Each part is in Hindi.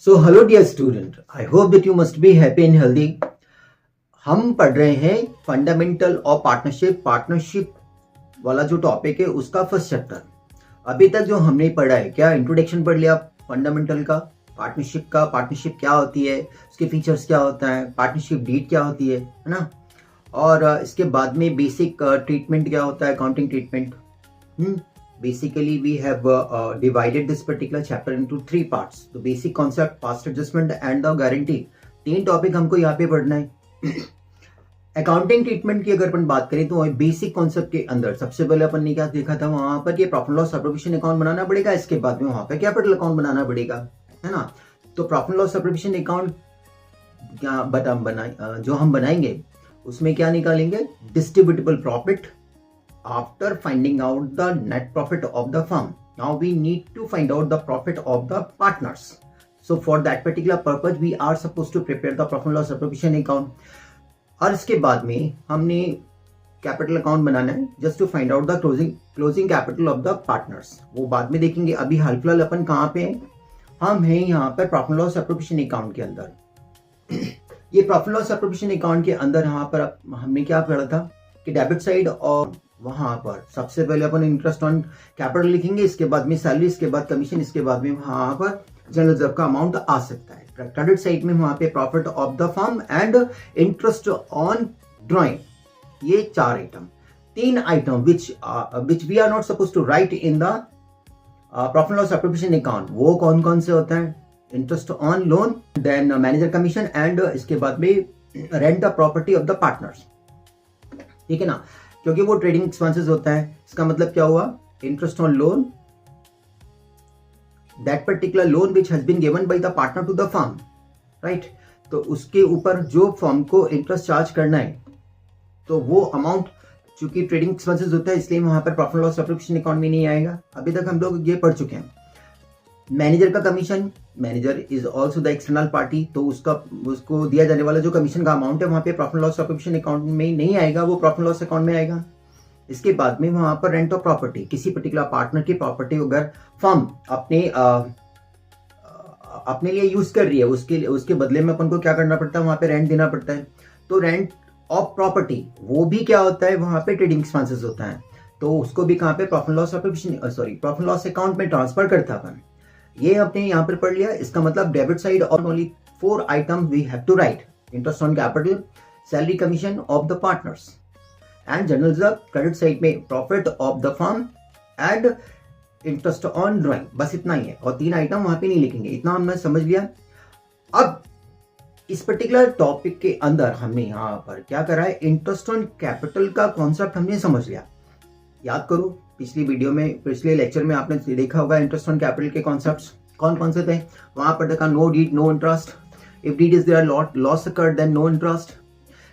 So hello dear student, I hope that you must be happy and healthy. हम पढ़ रहे हैं फंडामेंटल और पार्टनरशिप वाला जो टॉपिक है उसका फर्स्ट चैप्टर। अभी तक जो हमने पढ़ा है, क्या इंट्रोडक्शन पढ़ लिया फंडामेंटल का, पार्टनरशिप क्या होती है, उसके फीचर्स क्या होता है, पार्टनरशिप डीड क्या होती है ना। और इसके बाद में बेसिक ट्रीटमेंट क्या होता है, accounting treatment. Basically, we have divided this particular chapter into 3 parts. The basic concept, past adjustment and the guarantee. 3 topic हमको यहाँ पे पढ़ना है। अकाउंटिंग ट्रीटमेंट की अगर अपन बात करें तो बेसिक कॉन्सेप्ट के अंदर सबसे पहले अपन ने क्या देखा था, वहां पर ये प्रॉफिट लॉस सब्सक्रिप्शन अकाउंट बनाना पड़ेगा, इसके बाद में वहां पर कैपिटल अकाउंट बनाना पड़ेगा, है ना। तो प्रॉफिट लॉस सब्सक्रिप्शन अकाउंट जो हम बनाएंगे उसमें क्या निकालेंगे, distributable profit after finding out the net profit of the firm. Now we need to find out the profit of the partners. So for that particular purpose we are supposed to prepare the profit and loss appropriation account. और इसके बाद में हमने कैपिटल अकाउंट बनाना है just to find out the closing capital of the partners. वो बाद में देखेंगे। अभी हाल फिलहाल अपन कहाँ पे हैं, हम हैं यहाँ पर profit and loss appropriation account के अंदर। ये profit and loss appropriation account के अंदर यहाँ पर हमने क्या पढ़ा था कि डेबिट साइड, और वहां पर सबसे पहले अपन इंटरेस्ट ऑन कैपिटल लिखेंगे, इसके बाद में सैलरी, इसके बाद कमीशन, इसके बाद में वहां पर जनरल रिजर्व का अमाउंट आ सकता है। क्रेडिट साइड में वहां पे profit of the firm and interest on drawing. ये 4 item, 3 item which we are not suppose to write in the profit loss appropriation account. वो कौन कौन से होता है, interest on loan, then manager commission and इसके बाद में rent the property of the partners. ठीक है ना, क्योंकि वो ट्रेडिंग एक्सपेंसेस होता है। इसका मतलब क्या हुआ, interest on loan, that particular loan which has been given by the partner to the firm, right. तो उसके ऊपर जो फर्म को इंटरेस्ट चार्ज करना है, तो वो अमाउंट चूंकि ट्रेडिंग एक्सपेंसेस होता है इसलिए वहां पर प्रॉफिट लॉस एप्रोप्रिएशन अकाउंट में नहीं आएगा। अभी तक हम लोग ये पढ़ चुके हैं। मैनेजर का commission, manager is also the external party, तो उसको दिया जाने वाला जो कमीशन का अमाउंट है वहां पे प्रॉफिट लॉस एप्रोप्रिएशन अकाउंट में नहीं आएगा, वो प्रॉफिट लॉस अकाउंट में आएगा। इसके बाद में वहां पर रेंट ऑफ प्रॉपर्टी, किसी पर्टिकुलर पार्टनर की प्रॉपर्टी अगर फर्म अपने लिए यूज कर रही है, उसके बदले में अपन को क्या करना पड़ता है, वहां पे रेंट देना पड़ता है। तो रेंट ऑफ प्रॉपर्टी वो भी क्या होता है, वहां पे ट्रेडिंग एक्सपेंसेस होता है, तो उसको भी कहां पे profit loss profit loss account में ट्रांसफर करता अपन। ये आपने यहाँ पर पढ़ लिया। इसका मतलब डेबिट साइड और only 4 item we have to write, interest on capital, salary commission of the partners and general reserve. Credit side में profit of the firm and interest on drawing. बस इतना ही है, और 3 आइटम वहां पे नहीं लिखेंगे। इतना हमने समझ लिया। अब इस पर्टिकुलर टॉपिक के अंदर हमने यहाँ पर क्या करा है, इंटरेस्ट ऑन कैपिटल का कॉन्सेप्ट हमने समझ लिया। याद करो, पिछले लेक्चर में आपने देखा होगा इंटरेस्ट ऑन कैपिटल के कॉन्सेप्ट्स कौन कौन से थे। वहां पर देखा, no deed no interest, if deed is there loss occurred then no interest,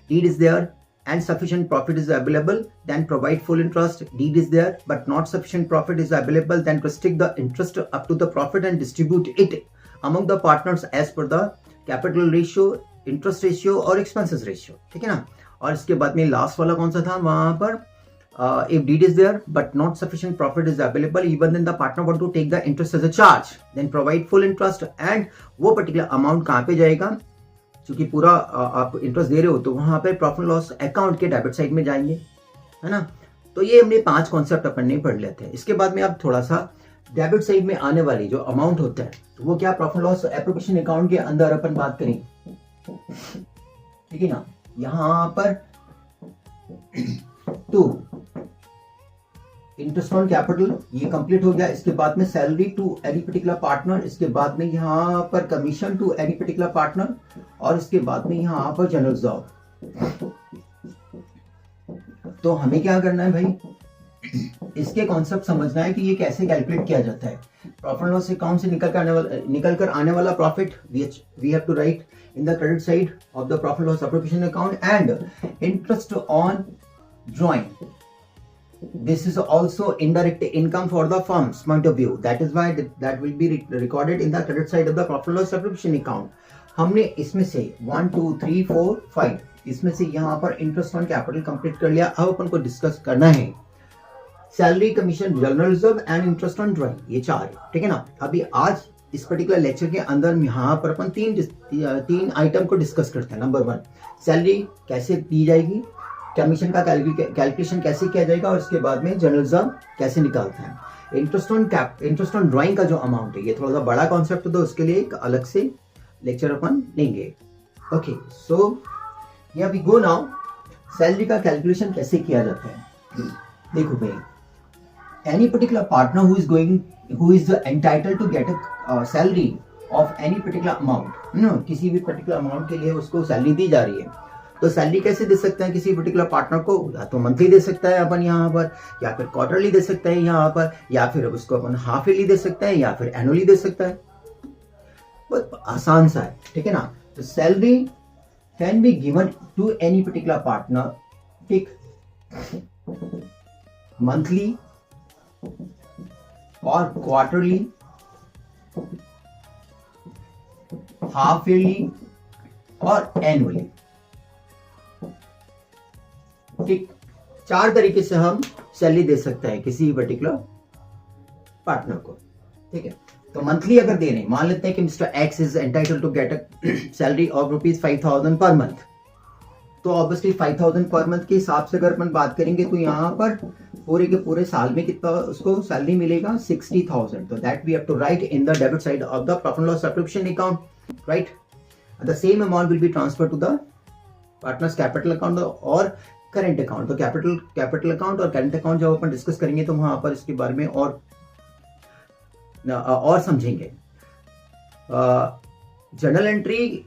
deed is there and sufficient profit is available then provide full interest, deed is there but not sufficient profit is available then restrict the interest up to the profit and distribute it among the partners as per the capital ratio, interest ratio और expenses ratio। ठीक है ना। और इसके बाद में लास्ट वाला कौन सा था, वहां पर if deed is there but not sufficient profit is available even then the partner want to take the interest as a charge then provide full interest, and वो particular amount कहाँ पे जाएगा, क्योंकि पूरा आप इंटरेस्ट दे रहे हो तो वहां पे प्रॉफिट लॉस अकाउंट के डेबिट साइड में जाएंगे, है ना। तो ये हमने 5 कॉन्सेप्ट अपन ने पढ़ लेते हैं। इसके बाद में अब थोड़ा सा डेबिट साइड में आने वाली जो अमाउंट होता है तो वो क्या, प्रॉफिट लॉस एप्रोप्रिएशन अकाउंट के अंदर अपन बात करेंगे। ठीक है ना। यहां पर तो इंटरेस्ट ऑन कैपिटल ये कंप्लीट हो गया। इसके बाद में salary to any particular partner, इसके बाद में यहाँ पर commission to any particular partner, और इसके बाद में यहाँ पर जनरल रिजर्व। तो हमें क्या करना है भाई, इसके कॉन्सेप्ट समझना है कि ये कैसे कैलकुलेट किया जाता है। प्रॉफिट लॉस अकाउंट से निकल कर आने वाला profit we have to write in the credit side of the profit loss appropriation account and interest on drawing. This is also indirect income for the firm's point of view. That is why that will be recorded in the credit side of the profit loss appropriation account. हमने इसमें से 1 2 3 4 5 इसमें से यहाँ पर इंटरेस्ट ऑन कैपिटल कंप्लीट कर लिया। अब अपन को डिस्कस करना है salary, commission, general reserve and interest on drawing, ये 4 है। ठीक है ना। अभी आज इस पर्टिकुलर लेक्चर के अंदर यहाँ पर अपन तीन आइटम को डिस्कस करते हैं। नंबर 1, सैलरी कैसे दी जाएगी, कमीशन का कैलकुलेशन कैसे किया जाएगा, और उसके बाद में जनरल रिजर्व कैसे निकालते हैं। इंटरेस्ट ऑन ड्राइंग का जो अमाउंट है, ये थोड़ा सा बड़ा कॉन्सेप्ट है, तो उसके लिए एक अलग से लेक्चर अपन लेंगे। Okay, so here we go now. Salary का कैलकुलेशन कैसे किया जाता है? देखो भाई, any particular partner who is entitled to get a salary of any particular amount, किसी भी particular amount के लिए उसको सैलरी दी जा रही है, तो सैलरी कैसे दे सकते हैं किसी पर्टिकुलर पार्टनर को? या तो मंथली दे सकता है अपन यहाँ पर, या फिर क्वार्टरली दे सकता है यहाँ पर, या फिर उसको अपन हाफ ईयरली दे सकता है, या फिर एनुअली दे सकता है। बहुत आसान सा है, ठीक है ना। तो salary can be given to any particular partner, ठीक, मंथली और क्वार्टरली, हाफ ईयरली और एनुअली, ठीक। 4 तरीके से हम सैलरी दे सकते हैं किसी पर्टिकुलर पार्टनर को, ठीक है। तो मंथली अगर दे रहे हैं, मान लेते हैं कि mister X is entitled to get a salary of ₹5,000 per month, तो ऑब्वियसली 5,000 पर मंथ के हिसाब से अगर अपन बात करेंगे तो यहाँ पर पूरे के पूरे साल में कितना उसको सैलरी मिलेगा? 60,000। तो that we have to write in the debit side of the profit loss application account, right. The same amount will be transfer to the partners capital account और करेंट अकाउंट। तो कैपिटल अकाउंट और करेंट अकाउंट जब अपन डिस्कस करेंगे तो वहां पर इसके बारे में और समझेंगे। जर्नल एंट्री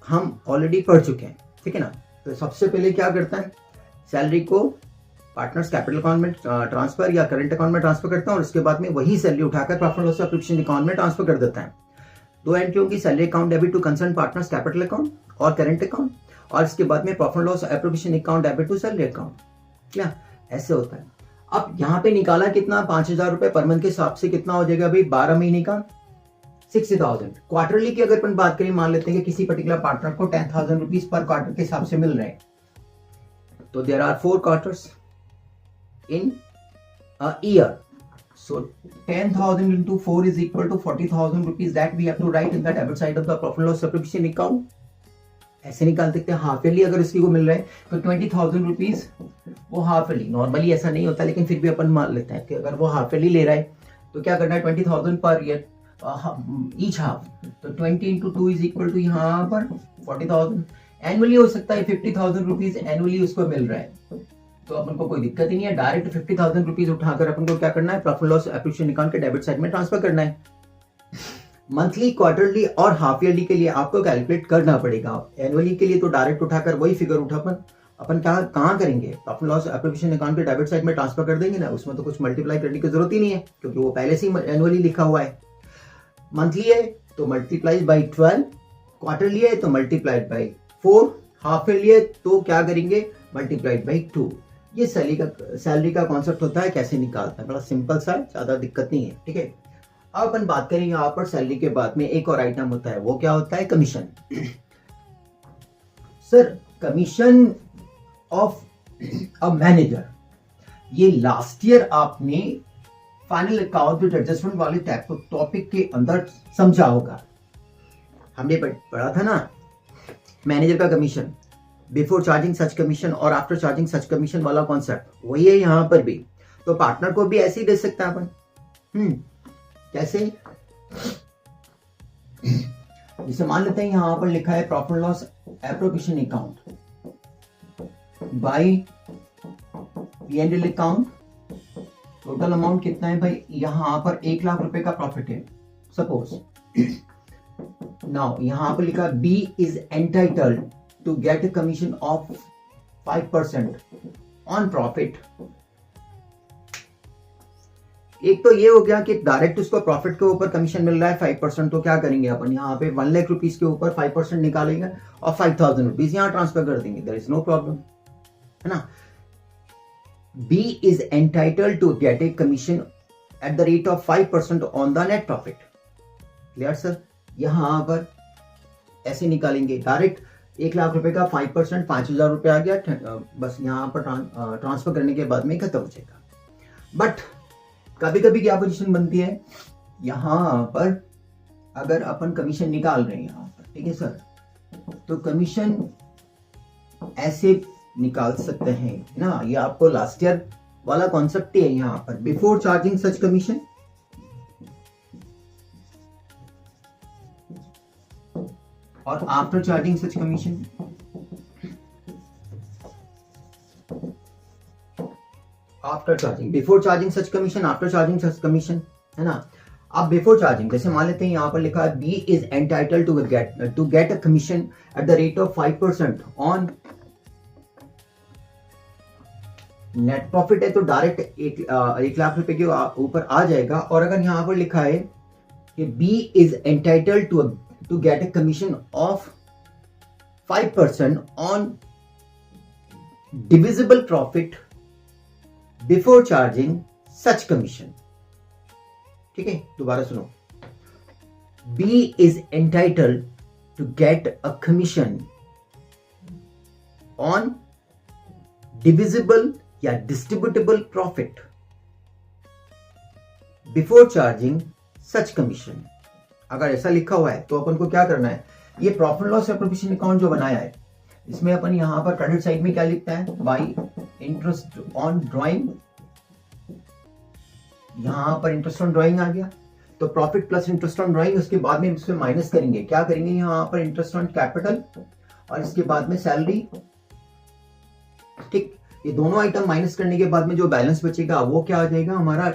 हम ऑलरेडी पढ़ चुके हैं, ठीक है ना। तो सबसे पहले क्या करता है, सैलरी को पार्टनर्स कैपिटल अकाउंट में ट्रांसफर या करंट अकाउंट में ट्रांसफर करता है, और उसके बाद में वही सैलरी उठाकर प्रॉफिट लॉस एप्लीकेशन अकाउंट में ट्रांसफर कर देता है। 2 एंट्री होंगी, salary account debit to concern partners capital account और करंट अकाउंट, और इसके बाद में profit loss application account debit to salary account. क्या ऐसे होता है? अब यहाँ पे निकाला कितना? 5,000 रुपए पर मंथ के हिसाब से कितना हो जाएगा भाई? 12 महीने का 60,000। क्वार्टरली की अगर अपन बात करें, मान लेते हैं कि किसी पर्टिकुलर पार्टनर को 10,000 रुपीज पर क्वार्टर के हिसाब से मिल रहे हैं, तो there are 4 quarters in a year, so 10,000 into 4 is equal to 40,000 rupees that we have to write in the debit side of the profit loss application account। ऐसे निकाल सकते हैं। हाफ ईयरली अगर इसकी को मिल रहा है तो 20,000 रुपीज वो हाफ ईयरली, नॉर्मली ऐसा नहीं होता लेकिन फिर भी अपन मान लेते हैं कि अगर वो हाफ ईयरली ले रहा है तो क्या करना है, 20,000 पर ईयर ईच हाफ, तो 20 into 2 is equal to यहाँ पर 40,000। एनुअली हो सकता है 50,000 रुपीज एनुअली उसको मिल रहा है, तो अपन को कोई दिक्कत ही नहीं है। डायरेक्ट 50,000 रुपीज उठाकर अपन को क्या करना है, प्रॉफिट लॉस एप्लीकेशन अकाउंट के डेबिट साइड में ट्रांसफर करना है। मंथली, क्वार्टरली और हाफ ईयरली के लिए आपको कैलकुलेट करना पड़ेगा। एनुअली के लिए तो डायरेक्ट उठाकर वही फिगर उठाकर अपन कहाँ करेंगे, प्रॉफिट लॉस एप्लीकेशन अकाउंट के डेबिट साइड में ट्रांसफर कर देंगे ना, उसमें तो कुछ मल्टीप्लाई करने की जरूरत ही नहीं है क्योंकि वो पहले से ही एनुअली लिखा हुआ है। मंथली है तो मल्टीप्लाइड बाई 12, क्वार्टरली है तो मल्टीप्लाइड बाई 4, हाफ ईयरली है तो क्या करेंगे, मल्टीप्लाइड बाई 2। ये सैलरी का कॉन्सेप्ट होता है, कैसे निकालता है, बड़ा सिंपल सा है, ज्यादा दिक्कत नहीं है, ठीक है। अब अपन बात करें यहाँ पर सैलरी के बाद में एक और आइटम होता है, वो क्या होता है, commission. Sir, commission of a manager, ये लास्ट ईयर आपने फाइनल अकाउंट विद एडजस्टमेंट वाले टॉपिक के अंदर समझा होगा। हमने पढ़ा था ना मैनेजर का commission, before charging such commission और आफ्टर चार्जिंग सच कमीशन वाला कॉन्सेप्ट, वही है यहाँ पर भी। तो पार्टनर को भी ऐसे ही दे सकता है अपन। कैसे? जैसे मान लेते हैं यहाँ पर लिखा है profit loss application account by P&L account, total amount कितना है भाई, यहाँ पर 1 लाख रुपए का प्रॉफिट है सपोज। नाउ यहाँ पर लिखा B is entitled to get a commission of 5% on profit। एक तो ये हो गया कि डायरेक्ट उसको प्रॉफिट के ऊपर कमीशन मिल रहा है 5%, तो क्या करेंगे अपन यहाँ पे 1 लाख रुपीज के ऊपर 5% निकालेंगे और 5,000 रुपीज यहाँ ट्रांसफर कर देंगे, देयर इज नो प्रॉब्लम, है ना। B is entitled to get a commission at the rate of 5% on the net profit. Clear sir? यहाँ पर ऐसे निकालेंगे डायरेक्ट 1 लाख रुपए का 5%, 5,000 रुपए आ गया, बस यहाँ पर ट्रांसफर करने के बाद में खत्म हो जाएगा। बट कभी कभी क्या पोजीशन बनती है, यहाँ पर अगर अपन कमीशन निकाल रहे हैं यहाँ पर, ठीक है सर, तो कमीशन ऐसे निकाल सकते हैं ना, ये आपको लास्ट ईयर वाला कॉन्सेप्ट ही है यहाँ पर, बिफोर चार्जिंग सच कमीशन और after charging such commission. After charging, before charging such commission, after charging such commission, है ना। अब बिफोर चार्जिंग जैसे मान लेते हैं यहाँ पर लिखा है B is entitled to get a commission at the rate of 5% on net profit है, तो डायरेक्ट 1 लाख रुपए के ऊपर आ जाएगा। और अगर यहाँ पर लिखा है कि B is entitled to get a commission of 5% on divisible profit before charging such commission, ठीक है, दोबारा सुनो, B is entitled to get a commission on divisible या distributable profit before charging such commission. अगर ऐसा लिखा हुआ है तो अपन को क्या करना है, ये प्रॉफिट लॉस एप्रोप्रिएशन अकाउंट जो बनाया है इसमें अपन यहां पर क्रेडिट साइड में क्या लिखता है, बाई इंटरेस्ट ऑन ड्राइंग, यहां पर इंटरेस्ट ऑन ड्राइंग आ गया, तो profit plus interest on drawing, उसके बाद में इसमें माइनस करेंगे, क्या करेंगे यहां पर इंटरेस्ट ऑन कैपिटल और इसके बाद में सैलरी, ठीक, ये दोनों आइटम माइनस करने के बाद में जो बैलेंस बचेगा वो क्या आ जाएगा, हमारा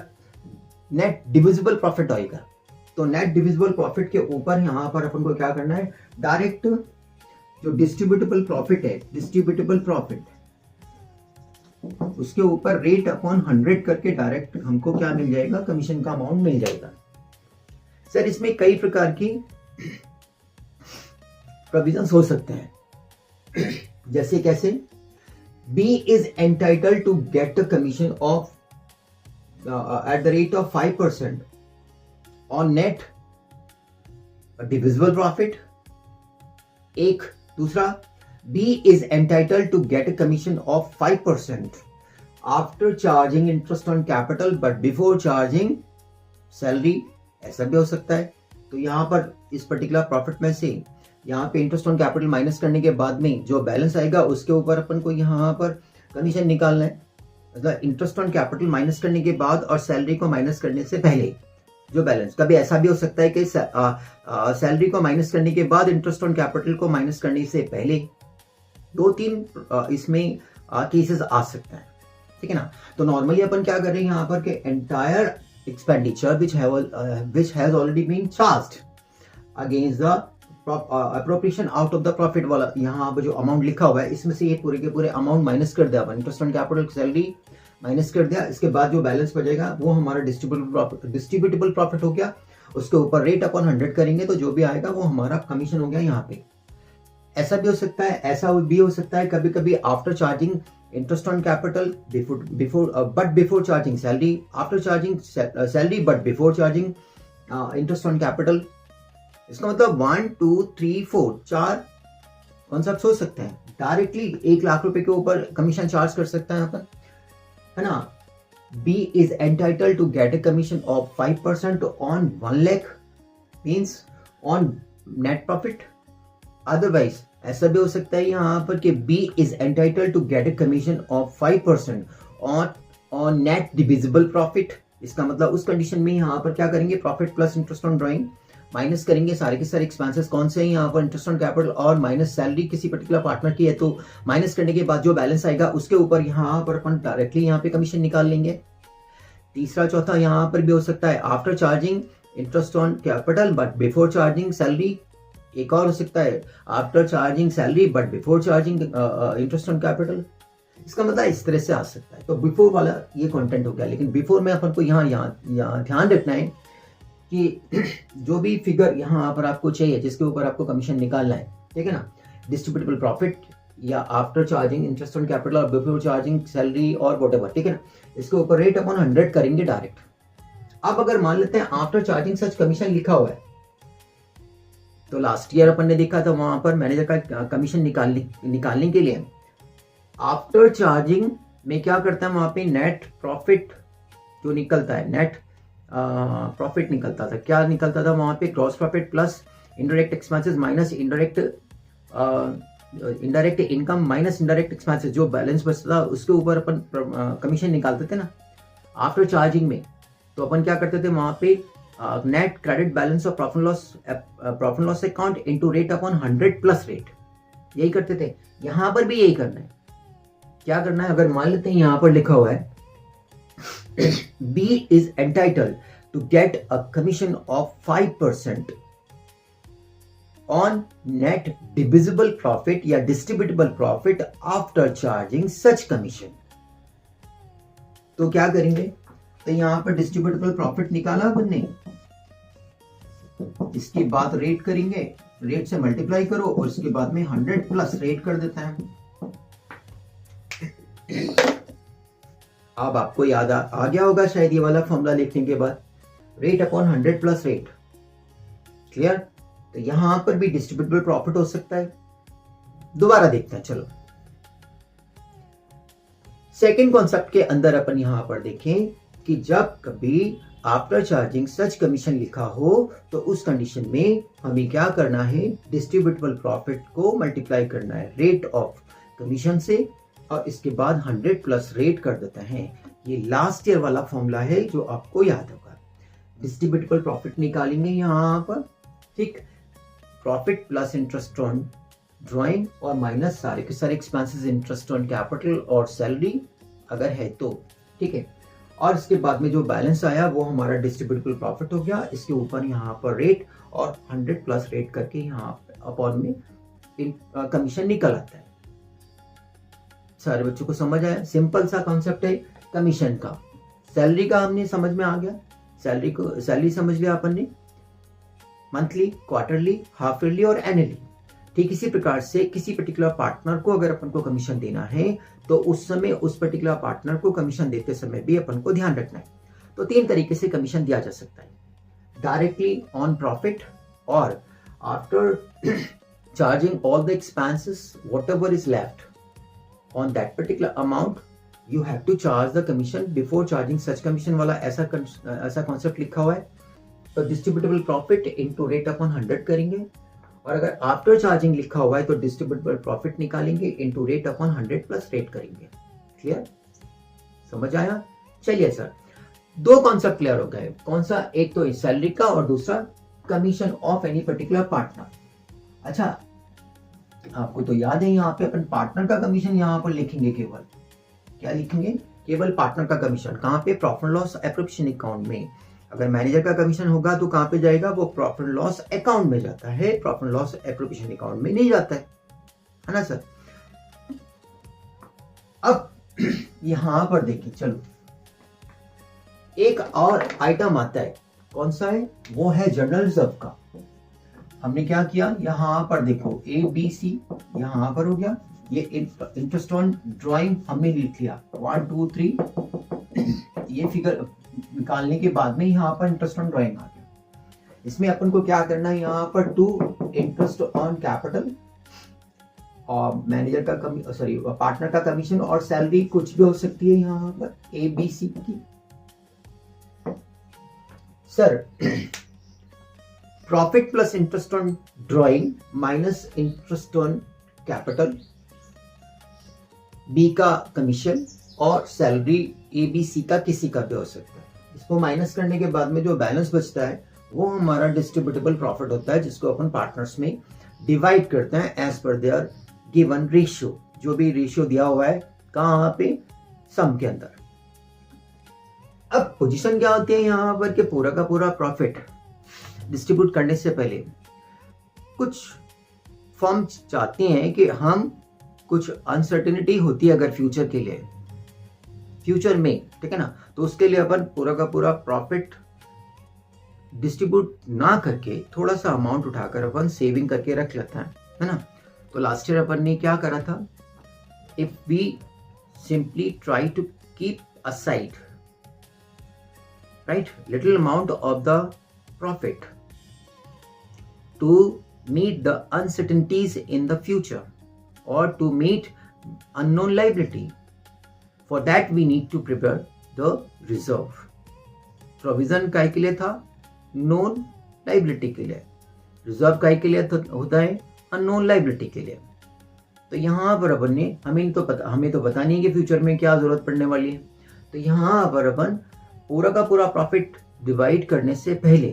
नेट डिविजिबल प्रॉफिट आएगा। तो नेट डिविजिबल प्रॉफिट के ऊपर यहां पर अपन को क्या करना है, डायरेक्ट जो डिस्ट्रीब्यूटेबल प्रॉफिट है, डिस्ट्रीब्यूटेबल प्रॉफिट, उसके ऊपर रेट अपॉन 100 करके डायरेक्ट हमको क्या मिल जाएगा, कमीशन का अमाउंट मिल जाएगा। सर इसमें कई प्रकार की प्रोविजंस हो सकते हैं, जैसे कैसे, B is entitled to get a commission of at the rate of 5% on net divisible profit। एक दूसरा, B is entitled to get a commission of 5% after charging interest on capital but before charging salary, ऐसा भी हो सकता है। तो यहां पर इस पर्टिकुलर प्रॉफिट में से यहाँ पे इंटरेस्ट ऑन कैपिटल माइनस करने के बाद में जो बैलेंस आएगा उसके ऊपर अपन को यहाँ पर कमीशन निकालना है, मतलब इंटरेस्ट ऑन कैपिटल माइनस करने के बाद और सैलरी को माइनस करने से पहले जो बैलेंस। कभी ऐसा भी हो सकता है कि सैलरी को माइनस करने के बाद इंटरेस्ट ऑन कैपिटल को माइनस करने से पहले, 2-3 इसमें केसेस आ सकते हैं, ठीक है ना। तो नॉर्मली अपन क्या कर रहे हैं यहाँ पर कि entire expenditure which has already been charged against the appropriation out of the profit वाला, यहाँ पर जो अमाउंट लिखा हुआ है इसमें से ये पूरे के पूरे अमाउंट माइनस कर दिया, interest on capital salary minus कर दिया, इसके बाद जो बैलेंस बचेगा वो हमारा डिस्ट्रीब्यूटेबल प्रॉफिट हो गया, उसके ऊपर रेट अपॉन 100 करेंगे तो जो भी आएगा वो हमारा कमीशन हो गया यहाँ पे। ऐसा भी हो सकता है, ऐसा भी हो सकता है कभी कभी after charging interest on capital before charging salary, after charging salary but before charging interest on capital. इसका मतलब 1, 2, 3, 4 4 कॉन्सेप्ट हो सकते हैं। डायरेक्टली 1 लाख रुपए के ऊपर कमीशन चार्ज कर सकता है अपन, है ना। B is entitled to get a commission of 5% on 1 lakh means on net profit। Otherwise ऐसा भी हो सकता है यहाँ पर कि B is entitled to get a commission of 5% on net divisible profit। इसका मतलब उस कंडीशन में यहाँ पर क्या करेंगे, profit plus interest on drawing minus करेंगे, सारे के सारे एक्सपेंसेस कौन से हैं यहाँ पर, इंटरेस्ट ऑन कैपिटल और माइनस सैलरी किसी पर्टिकुलर पार्टनर की है, तो माइनस करने के बाद जो बैलेंस आएगा उसके ऊपर यहाँ पर अपन डायरेक्टली यहाँ पे कमीशन निकाल लेंगे। तीसरा चौथा यहाँ पर भी हो सकता है after charging interest on capital but before charging salary. एक और हो सकता है after charging salary but before charging interest on capital. इसका मतलब इस तरह से आ सकता है। तो बिफोर वाला ये कंटेंट हो गया, लेकिन बिफोर में अपन को यहाँ ध्यान रखना है कि जो भी फिगर यहाँ पर आपको चाहिए जिसके ऊपर आपको कमीशन निकालना है, ठीक है ना, डिस्ट्रीब्यूटेबल प्रॉफिट या after charging interest on capital और बिफोर चार्जिंग सैलरी और व्हाटएवर, ठीक है ना, इसके ऊपर रेट अपॉन 100 करेंगे डायरेक्ट। अब अगर मान लेते हैं आफ्टर चार्जिंग सच कमीशन लिखा हुआ है, तो लास्ट ईयर अपन ने देखा था वहां पर मैनेजर का कमीशन निकालने के लिए आफ्टर चार्जिंग में क्या करता है, वहां पे नेट प्रॉफिट जो निकलता है, नेट प्रॉफिट निकलता था। क्या निकलता था वहाँ पे? Gross profit plus indirect expenses minus indirect income minus indirect expenses, जो बैलेंस बचता था उसके ऊपर अपन कमीशन निकालते थे ना आफ्टर चार्जिंग में। तो अपन क्या करते थे वहाँ पे? Net credit balance of profit loss account into rate upon 100 plus rate, यही करते थे। यहाँ पर भी यही करना है। क्या करना है? अगर मान लेते हैं यहाँ पर लिखा हुआ है B is entitled to get a commission of 5% on net divisible profit या distributable profit after charging such commission। तो क्या करेंगे? तो यहां पर डिस्ट्रीब्यूटेबल प्रॉफिट निकाला अपन ने, इसके बाद रेट करेंगे, रेट से मल्टीप्लाई करो और इसके बाद में 100 प्लस रेट कर देते हैं। अब आपको याद आ गया होगा शायद ये वाला फॉर्मूला लिखने के बाद, rate upon 100 plus rate. Clear? तो यहां पर भी डिस्ट्रीब्यूटेबल प्रॉफिट हो सकता है। दोबारा देखते हैं, चलो सेकंड कॉन्सेप्ट के अंदर अपन यहां पर देखें कि जब कभी आफ्टर चार्जिंग सच कमीशन लिखा हो तो उस कंडीशन में हमें क्या करना है? डिस्ट्रीब्यूटेबल प्रॉफिट को मल्टीप्लाई करना है रेट ऑफ कमीशन से और इसके बाद 100 प्लस रेट कर देते हैं। ये लास्ट ईयर वाला फॉर्मूला है जो आपको याद होगा। डिस्ट्रीब्यूटेबल प्रॉफिट निकालेंगे यहां पर, ठीक, profit plus interest on drawing और माइनस सारे के सारे एक्सपेंसेस, इंटरेस्ट ऑन कैपिटल और सैलरी अगर है तो, ठीक है। और इसके बाद में जो बैलेंस आया वो हमारा डिस्ट्रीब्यूटेबल प्रॉफिट हो गया। इसके ऊपर यहाँ पर रेट और 100 प्लस रेट करके यहाँ अपॉन में कमीशन निकल आता है। सारे बच्चों को समझ आया? सिंपल सा कॉन्सेप्ट है कमीशन का। सैलरी का हमने समझ में आ गया, सैलरी समझ लिया अपन ने, मंथली, क्वार्टरली, हाफ ईयरली और एनुअली। ठीक इसी प्रकार से किसी पर्टिकुलर पार्टनर को अगर अपन को कमीशन देना है तो उस समय उस पर्टिकुलर पार्टनर को कमीशन देते समय भी अपन को ध्यान रखना है। तो 3 तरीके से कमीशन दिया जा सकता है, डायरेक्टली ऑन प्रॉफिट और after charging all the expenses whatever is left on that particular amount you have to charge the commission before charging such commission वाला ऐसा कॉन्सेप्ट लिखा हुआ है। तो distributable profit into rate upon 100 करेंगे और अगर आफ्टर चार्जिंग लिखा हुआ है तो डिस्ट्रीब्यूटेबल प्रॉफिट निकालेंगे into rate upon 100 plus rate करेंगे। क्लियर? समझ आया? चलिए सर, 2 कॉन्सेप्ट क्लियर हो गए। कौन सा? एक तो सैलरी का और दूसरा commission of any particular partner. अच्छा, आपको तो याद है यहाँ पे अपन पार्टनर का कमीशन यहाँ पर लिखेंगे, केवल क्या लिखेंगे? केवल पार्टनर का कमीशन। कहाँ पे? प्रॉफिट लॉस एप्रोप्रिएशन अकाउंट में। अगर मैनेजर का कमीशन होगा तो कहां पे जाएगा? वो प्रॉफिट लॉस अकाउंट में जाता है, प्रॉफिट लॉस एप्रोप्रिएशन अकाउंट में नहीं जाता है ना सर? अब यहां पर देखिए, चलो एक और आइटम आता है। कौन सा है? वो है जनरल रिजर्व का। हमने क्या किया? यहां पर देखो ABC यहां पर हो गया, ये इंटरेस्ट ऑन ड्राइंग हमने लिख लिया 1 2 3। ये फिगर निकालने के बाद में यहाँ पर इंटरेस्ट ऑन ड्राइंग आ गया। इसमें अपन को क्या करना है? यहाँ पर 2 इंटरेस्ट ऑन कैपिटल और मैनेजर का पार्टनर का कमीशन और सैलरी कुछ भी हो सकती है यहाँ पर ABC की। Sir profit plus interest on drawing minus interest on capital, B का कमीशन और सैलरी ABC का किसी का भी हो सकता है। इसको माइनस करने के बाद में जो बैलेंस बचता है वो हमारा डिस्ट्रीब्यूटेबल प्रॉफिट होता है, जिसको अपन पार्टनर्स में डिवाइड करते हैं as per there given ratio. जो भी रेशियो दिया हुआ है कहां पे? सम के अंदर। अब पोजीशन क्या होती है यहाँ पर कि पूरा का पूरा प्रॉफिट डिस्ट्रीब्यूट करने से पहले कुछ फर्म चाहते हैं कि हम कुछ अनसर्टेनिटी होती है अगर फ्यूचर के लिए, फ्यूचर में, ठीक है ना, तो उसके लिए अपन पूरा का पूरा प्रॉफिट डिस्ट्रीब्यूट ना करके थोड़ा सा अमाउंट उठाकर अपन सेविंग करके रख लेता है ना। तो लास्ट ईयर अपन ने क्या करा था? If we simply try to keep aside right little amount of the profit to meet the uncertainties in the future or to meet unknown liability. For that we need to prepare the reserve. Provision काय के लिए था, नोन लाइबिलिटी के लिए, रिजर्व काय के लिए होता है, अननोन लाइबिलिटी के लिए। तो यहाँ पर अपन ने हमें तो पता नहीं है कि फ्यूचर में क्या जरूरत पड़ने वाली है, तो यहाँ पर अपन पूरा का पूरा प्रॉफिट डिवाइड करने से पहले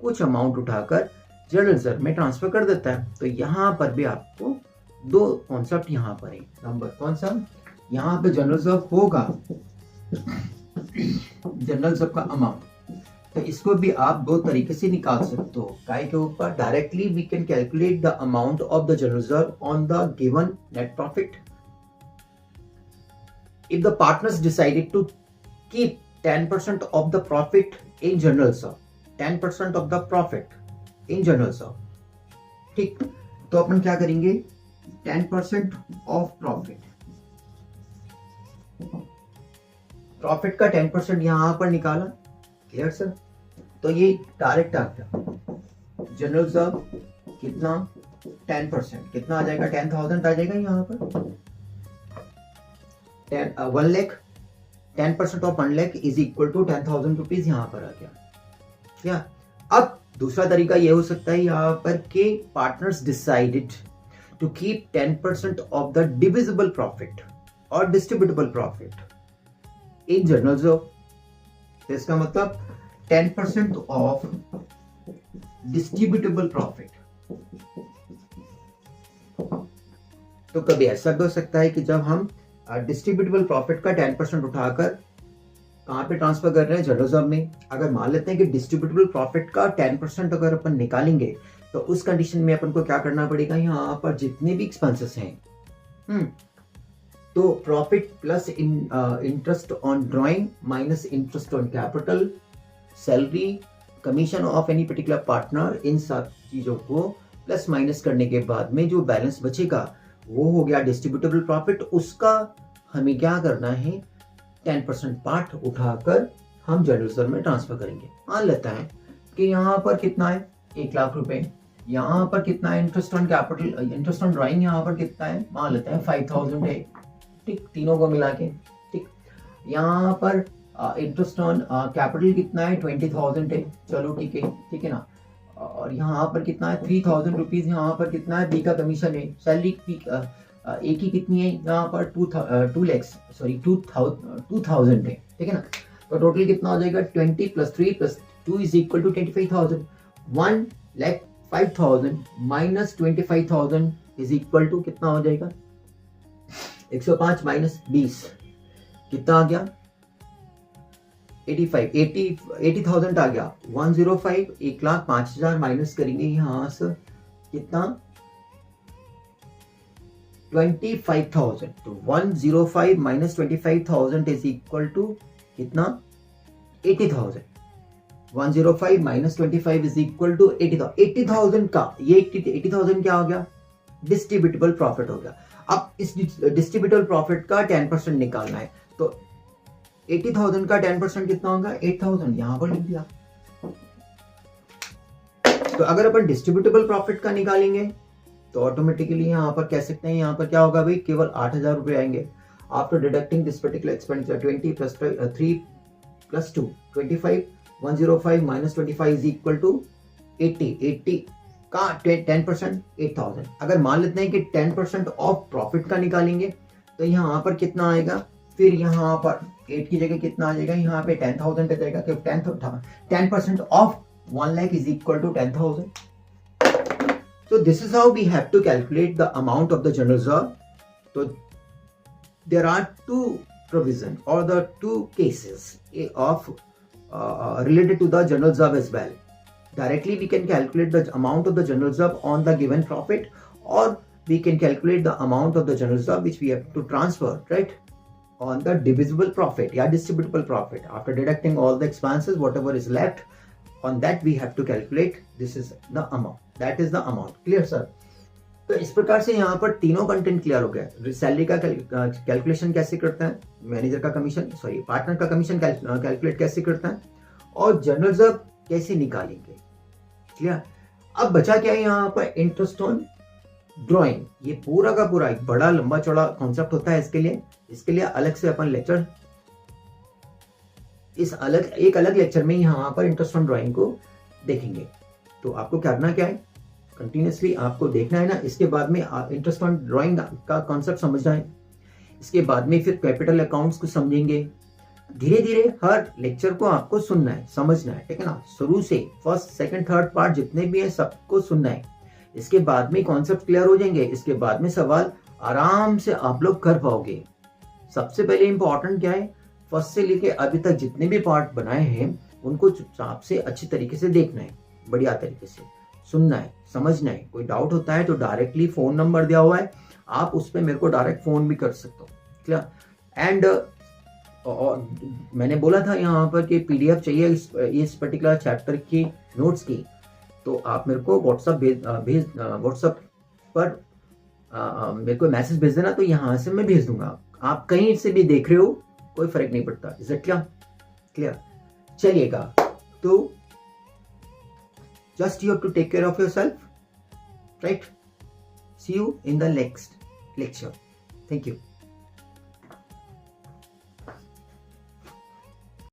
कुछ अमाउंट उठाकर जनरल रिजर्व में ट्रांसफर कर देता है। तो यहाँ पर भी आपको दो कॉन्सेप्ट यहाँ पर है। नंबर कौन सा, यहाँ पे जनरल रिजर्व होगा, जनरल रिजर्व का अमाउंट, तो इसको भी आप दो तरीके से निकाल सकते हो। काय के ऊपर, directly we can calculate the amount of the general reserve on the given net profit. If the partners decided to keep 10% of the profit in general reserve, 10% of the profit in general reserve, ठीक। तो अपन क्या करेंगे, 10% ऑफ प्रॉफिट का 10% यहां पर निकाला, क्लियर सर। तो ये डायरेक्ट आ गया जनरल रिजर्व कितना, 10%, कितना आ जाएगा, 10,000 आ जाएगा यहाँ पर, 1 lakh, 10% of 1 lakh is equal to 10,000 rupees यहाँ पर आ गया, क्या। अब दूसरा तरीका ये हो सकता है यहाँ पर कि partners decided to keep 10% of the divisible profit और distributable profit in general reserve. इसका मतलब 10% ऑफ डिस्ट्रीब्यूटेबल प्रॉफिट। तो कभी ऐसा भी हो सकता है कि जब हम डिस्ट्रीब्यूटेबल प्रॉफिट का 10% उठाकर कहां पे ट्रांसफर कर रहे हैं, जनरल रिजर्व में। अगर मान लेते हैं कि डिस्ट्रीब्यूटेबल प्रॉफिट का 10% अगर अपन निकालेंगे तो उस कंडीशन में अपन को क्या करना पड़ेगा, यहाँ पर जितने भी एक्सपेंसेस हैं, तो profit plus interest on drawing minus interest on capital, salary, commission of any particular partner, इन सब चीजों को प्लस माइनस करने के बाद में जो बैलेंस बचेगा वो हो गया डिस्ट्रीब्यूटेबल प्रॉफिट। उसका हमें क्या करना है, 10% पार्ट उठाकर हम जनरल रिजर्व में ट्रांसफर करेंगे। मान लेता है कि यहाँ पर कितना है, 1 लाख रुपए, यहाँ पर कितना है interest on capital, interest on drawing यहाँ पर कितना है, मान लेते हैं 5,000 है, ठीक, तीनों को मिला के, ठीक। यहाँ पर इंटरेस्ट ऑन कैपिटल कितना है, 20,000 है, चलो ठीक है ना। और यहाँ पर कितना है, 3,000 रुपीज, यहाँ पर कितना है, बी का कमीशन है, सैलरी की ए की कितनी है, यहाँ पर 2,000 है, ठीक है ना। तो टोटल कितना हो जाएगा, 20 + 3 + 2 is equal to 25,000। 1,05,000 minus 25,000 is equal to कितना हो जाएगा, 105 माइनस 20 कितना आ गया, 80,000 आ गया। 105, 1,05,000 माइनस करेंगे यहाँ से कितना, 25,000। तो 105 माइनस 25,000 इज इक्वल टू कितना, 80,000। 105 माइनस 25 इज इक्वल टू 80,000। 80,000 का ये 80,000 क्या हो गया, डिस्ट्रीब्यूटेबल प्रॉफिट हो गया। अब इस डिस्ट्रीब्यूटेबल प्रॉफिट का 10% निकालना है, तो 80,000 का 10% कितना होगा, 8,000, यहां पर लिख दिया। तो अगर अपन डिस्ट्रीब्यूटेबल प्रॉफिट का निकालेंगे तो ऑटोमेटिकली यहां पर कह सकते हैं, यहां पर क्या होगा भाई, केवल 8,000 रुपए आएंगे। After deducting this particular expenditure 20 + 3 + 2 25, 105 minus 25 is equal to 80 का 10% 8,000। अगर मान लेते हैं कि 10% ऑफ प्रॉफिट का निकालेंगे तो यहाँ पर कितना आएगा, फिर यहाँ पर 8 की जगह कितना आ जाएगा, यहाँ पे 10,000 आ जाएगा, 10% of 1 lakh is equal to 10,000। So this is how we have to calculate the amount of the general reserve. So there are two provision or the two cases of related to the general reserve as well. Directly we can calculate the amount of the general reserve on the given profit, or we can calculate the amount of the general reserve which we have to transfer, right, on the divisible profit, yeah, distributable profit. After deducting all the expenses, whatever is left, on that we have to calculate. This is the amount. That is the amount. Clear sir? तो इस प्रकार से यहाँ पर तीनों कंटेंट क्लियर हो गया। सैलरी का कैलकुलेशन कैसे करता है, मैनेजर का कमीशन, सॉरी पार्टनर का कमीशन कैलकुलेट कैसे करता है, और जनरल रिजर्व कैसे निकालेंगे। क्लियर? अब बचा क्या है यहाँ पर, इंटरेस्ट ऑन ड्रॉइंग। ये पूरा का पूरा एक बड़ा लंबा चौड़ा कॉन्सेप्ट होता है। इसके लिए अलग से अपन लेक्चर इस अलग एक अलग लेक्चर में यहाँ पर इंटरेस्ट ऑन ड्राइंग को देखेंगे। तो आपको करना क्या है, कंटिन्यूसली आपको देखना है ना। इसके बाद में इंटरेस्ट ऑन ड्राइंग का कॉन्सेप्ट समझना है। इसके बाद में फिर कैपिटल अकाउंट्स को समझेंगे। धीरे धीरे हर लेक्चर को आपको सुनना है, समझना है, ठीक है ना। शुरू से फर्स्ट सेकंड थर्ड पार्ट जितने भी है सबको सुनना है। इसके बाद में कॉन्सेप्ट क्लियर हो जाएंगे। इसके बाद में सवाल आराम से आप लोग कर पाओगे। सबसे पहले इंपॉर्टेंट क्या है, फर्स्ट से लेके अभी तक जितने भी पार्ट बनाए हैं उनको चुपचाप से अच्छी तरीके से देखना है, बढ़िया तरीके से सुनना है, समझना है। कोई डाउट होता है तो डायरेक्टली फोन नंबर दिया हुआ है, आप उस पर मेरे को डायरेक्ट फोन भी कर सकते हो, क्लियर। एंड और मैंने बोला था यहाँ पर कि पीडीएफ चाहिए इस पर्टिकुलर चैप्टर की नोट्स की, तो आप मेरे को व्हाट्सएप पर मेरे को मैसेज भेज देना, तो यहाँ से मैं भेज दूंगा। आप कहीं से भी देख रहे हो कोई फर्क नहीं पड़ता। Is it clear? चलिएगा, तो just you have to take care of yourself, right? See you in the next lecture. Thank you.